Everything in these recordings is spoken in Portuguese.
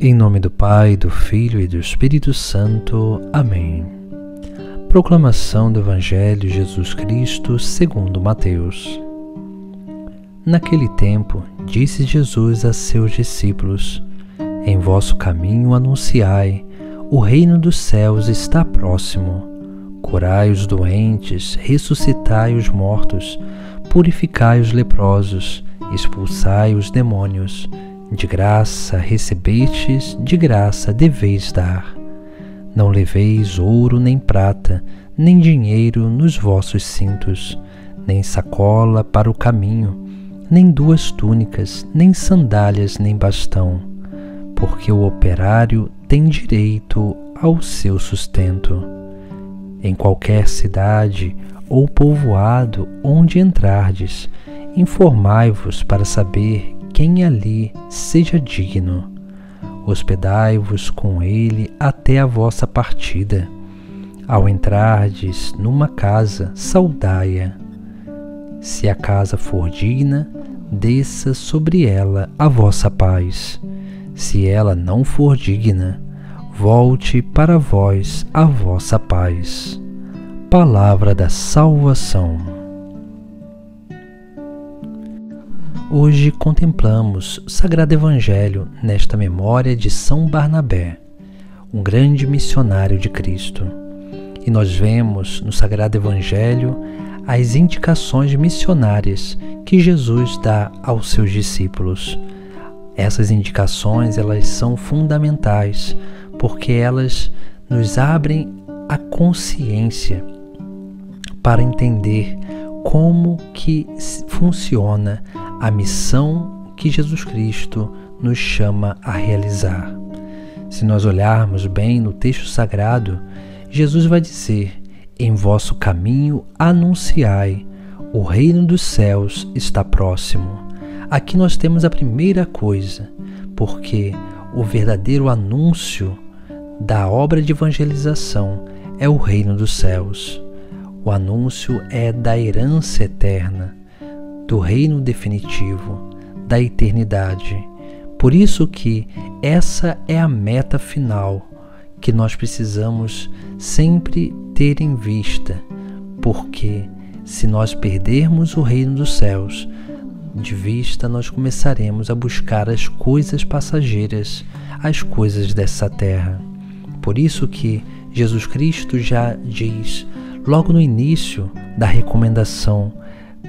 Em nome do Pai, do Filho e do Espírito Santo. Amém. Proclamação do Evangelho de Jesus Cristo segundo Mateus. Naquele tempo, disse Jesus a seus discípulos: Em vosso caminho anunciai, o reino dos céus está próximo. Curai os doentes, ressuscitai os mortos, purificai os leprosos, expulsai os demônios. De graça recebestes, de graça deveis dar. Não leveis ouro nem prata, nem dinheiro nos vossos cintos, nem sacola para o caminho, nem duas túnicas, nem sandálias, nem bastão, porque o operário tem direito ao seu sustento. Em qualquer cidade ou povoado onde entrardes, informai-vos para saber quem ali seja digno. Hospedai-vos com ele até a vossa partida. Ao entrardes numa casa, saudai-a. Se a casa for digna, desça sobre ela a vossa paz. Se ela não for digna, volte para vós a vossa paz. Palavra da salvação. Hoje contemplamos o Sagrado Evangelho nesta memória de São Barnabé, um grande missionário de Cristo. E nós vemos no Sagrado Evangelho as indicações missionárias que Jesus dá aos seus discípulos. Essas indicações, elas são fundamentais, porque elas nos abrem a consciência para entender como que funciona a missão que Jesus Cristo nos chama a realizar. Se nós olharmos bem no texto sagrado, Jesus vai dizer: em vosso caminho anunciai, o reino dos céus está próximo. Aqui nós temos a primeira coisa, porque o verdadeiro anúncio da obra de evangelização é o reino dos céus. O anúncio é da herança eterna, do reino definitivo, da eternidade. Por isso que essa é a meta final que nós precisamos sempre ter em vista, porque se nós perdermos o reino dos céus de vista, nós começaremos a buscar as coisas passageiras, as coisas dessa terra. Por isso que Jesus Cristo já diz, logo no início da recomendação,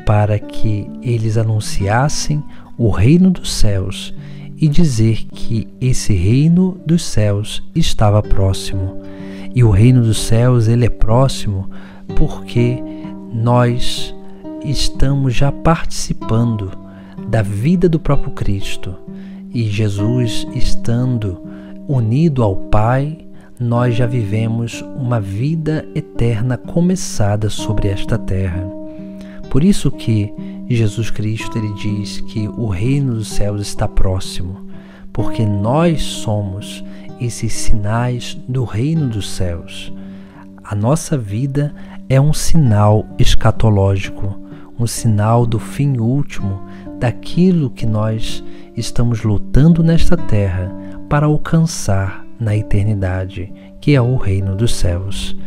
para que eles anunciassem o reino dos céus e dizer que esse reino dos céus estava próximo. E o reino dos céus, ele é próximo porque nós estamos já participando da vida do próprio Cristo. E Jesus, estando unido ao Pai, nós já vivemos uma vida eterna começada sobre esta terra. Por isso que Jesus Cristo ele diz que o reino dos céus está próximo, porque nós somos esses sinais do reino dos céus. A nossa vida é um sinal escatológico, um sinal do fim último, daquilo que nós estamos lutando nesta terra para alcançar na eternidade, que é o reino dos céus.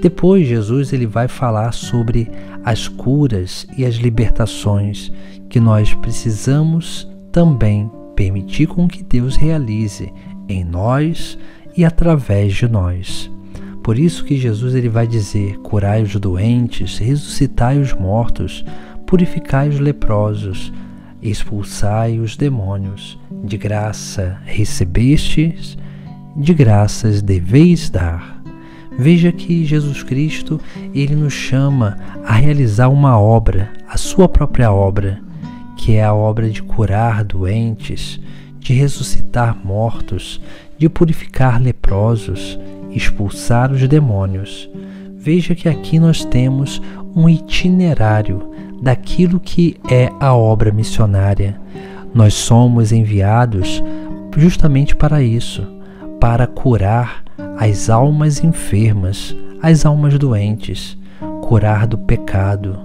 Depois Jesus ele vai falar sobre as curas e as libertações que nós precisamos também permitir com que Deus realize em nós e através de nós. Por isso que Jesus ele vai dizer: curai os doentes, ressuscitai os mortos, purificai os leprosos, expulsai os demônios. De graça recebestes, de graças deveis dar. Veja que Jesus Cristo, ele nos chama a realizar uma obra, a sua própria obra, que é a obra de curar doentes, de ressuscitar mortos, de purificar leprosos, expulsar os demônios. Veja que aqui nós temos um itinerário daquilo que é a obra missionária. Nós somos enviados justamente para isso, para curar as almas enfermas, as almas doentes, curar do pecado,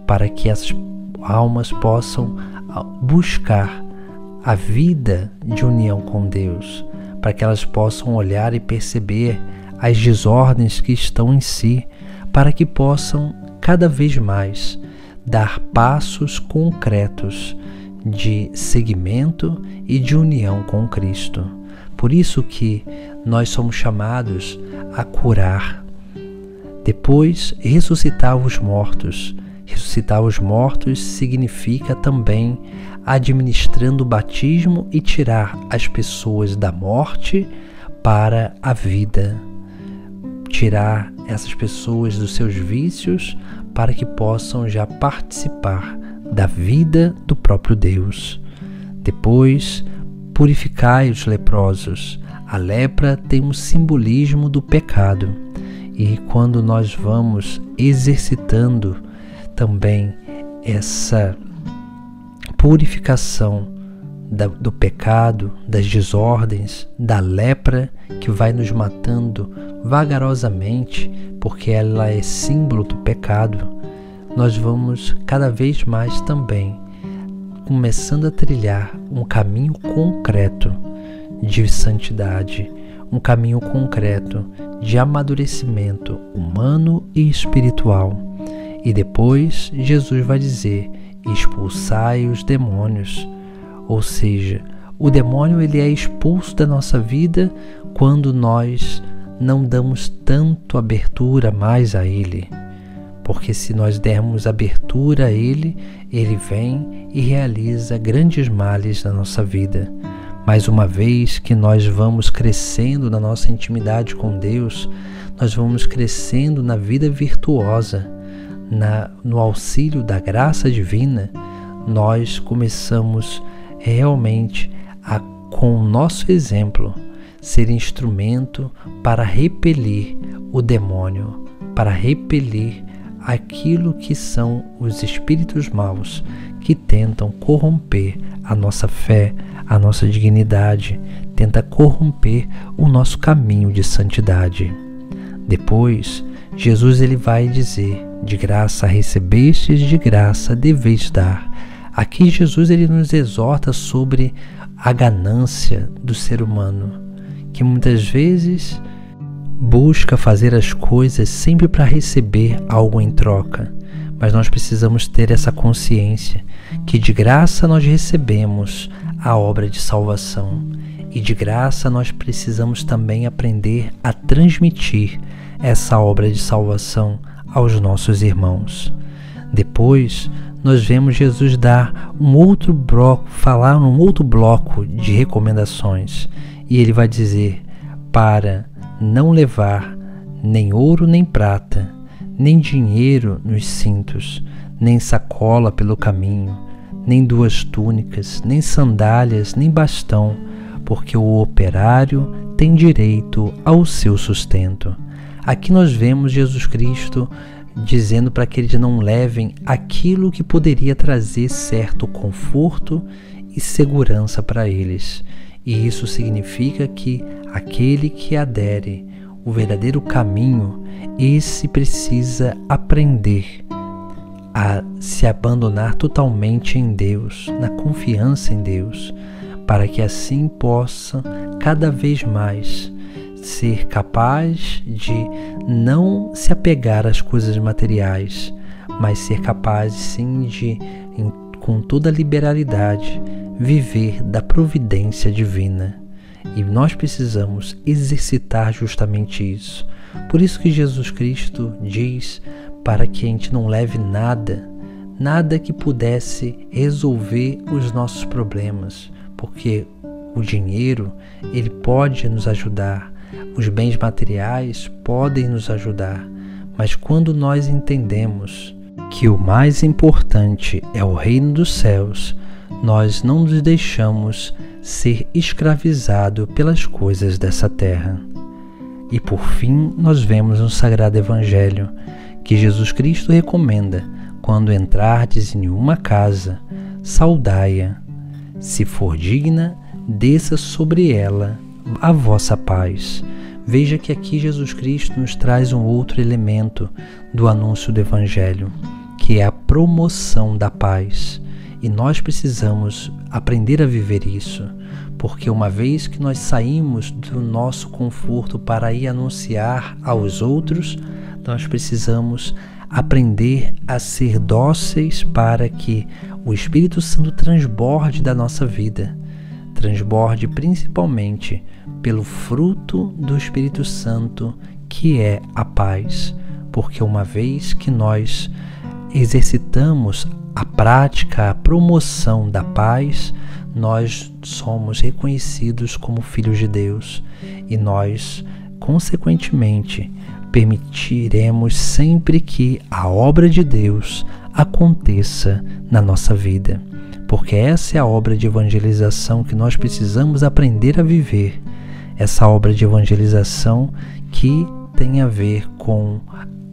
para que essas almas possam buscar a vida de união com Deus, para que elas possam olhar e perceber as desordens que estão em si, para que possam cada vez mais dar passos concretos de seguimento e de união com Cristo. Por isso que nós somos chamados a curar, depois ressuscitar os mortos. Ressuscitar os mortos significa também administrando o batismo e tirar as pessoas da morte para a vida. Tirar essas pessoas dos seus vícios para que possam já participar da vida do próprio Deus. Depois, purificai os leprosos. A lepra tem um simbolismo do pecado. E quando nós vamos exercitando também essa purificação do pecado, das desordens, da lepra que vai nos matando vagarosamente, porque ela é símbolo do pecado, nós vamos cada vez mais também começando a trilhar um caminho concreto de santidade, um caminho concreto de amadurecimento humano e espiritual. E depois Jesus vai dizer: expulsai os demônios. Ou seja, o demônio ele é expulso da nossa vida quando nós não damos tanto abertura mais a ele. Porque se nós dermos abertura a ele, ele vem e realiza grandes males na nossa vida. Mas uma vez que nós vamos crescendo na nossa intimidade com Deus, nós vamos crescendo na vida virtuosa, no auxílio da graça divina, nós começamos realmente a, com o nosso exemplo, ser instrumento para repelir o demônio, para repelir aquilo que são os espíritos maus que tentam corromper a nossa fé, a nossa dignidade, tenta corromper o nosso caminho de santidade. Depois, Jesus ele vai dizer: de graça recebestes, de graça deveis dar. Aqui Jesus ele nos exorta sobre a ganância do ser humano, que muitas vezes busca fazer as coisas sempre para receber algo em troca. Mas nós precisamos ter essa consciência que de graça nós recebemos a obra de salvação e de graça nós precisamos também aprender a transmitir essa obra de salvação aos nossos irmãos. Depois, nós vemos Jesus dar falar um outro bloco de recomendações. E ele vai dizer para não levar nem ouro nem prata, nem dinheiro nos cintos, nem sacola pelo caminho, nem 2 túnicas, nem sandálias, nem bastão, porque o operário tem direito ao seu sustento. Aqui nós vemos Jesus Cristo dizendo para que eles não levem aquilo que poderia trazer certo conforto e segurança para eles. E isso significa que aquele que adere o verdadeiro caminho, esse precisa aprender a se abandonar totalmente em Deus, na confiança em Deus, para que assim possa cada vez mais ser capaz de não se apegar às coisas materiais, mas ser capaz sim de, com toda liberalidade, viver da providência divina. E nós precisamos exercitar justamente isso. Por isso que Jesus Cristo diz para que a gente não leve nada que pudesse resolver os nossos problemas, porque o dinheiro, ele pode nos ajudar, os bens materiais podem nos ajudar, mas quando nós entendemos que o mais importante é o reino dos céus, nós não nos deixamos ser escravizados pelas coisas dessa terra. E por fim, nós vemos no Sagrado Evangelho que Jesus Cristo recomenda: quando entrardes em uma casa, saudai-a. Se for digna, desça sobre ela a vossa paz. Veja que aqui Jesus Cristo nos traz um outro elemento do anúncio do Evangelho, que é a promoção da paz. E nós precisamos aprender a viver isso, porque uma vez que nós saímos do nosso conforto para ir anunciar aos outros, nós precisamos aprender a ser dóceis para que o Espírito Santo transborde da nossa vida, transborde principalmente pelo fruto do Espírito Santo, que é a paz, porque uma vez que nós exercitamos a prática, a promoção da paz, nós somos reconhecidos como filhos de Deus e nós, consequentemente, permitiremos sempre que a obra de Deus aconteça na nossa vida, porque essa é a obra de evangelização que nós precisamos aprender a viver, essa obra de evangelização que tem a ver com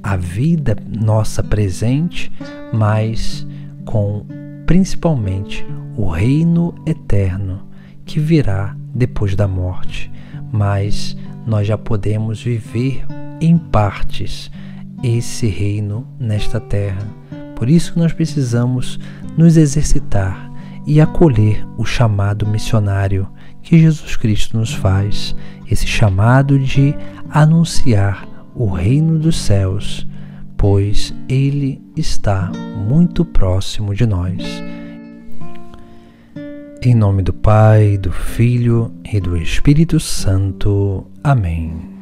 a vida nossa presente, mas com principalmente o reino eterno que virá depois da morte, mas nós já podemos viver em partes esse reino nesta terra. Por isso que nós precisamos nos exercitar e acolher o chamado missionário que Jesus Cristo nos faz, esse chamado de anunciar o reino dos céus, pois Ele está muito próximo de nós. Em nome do Pai, do Filho e do Espírito Santo. Amém.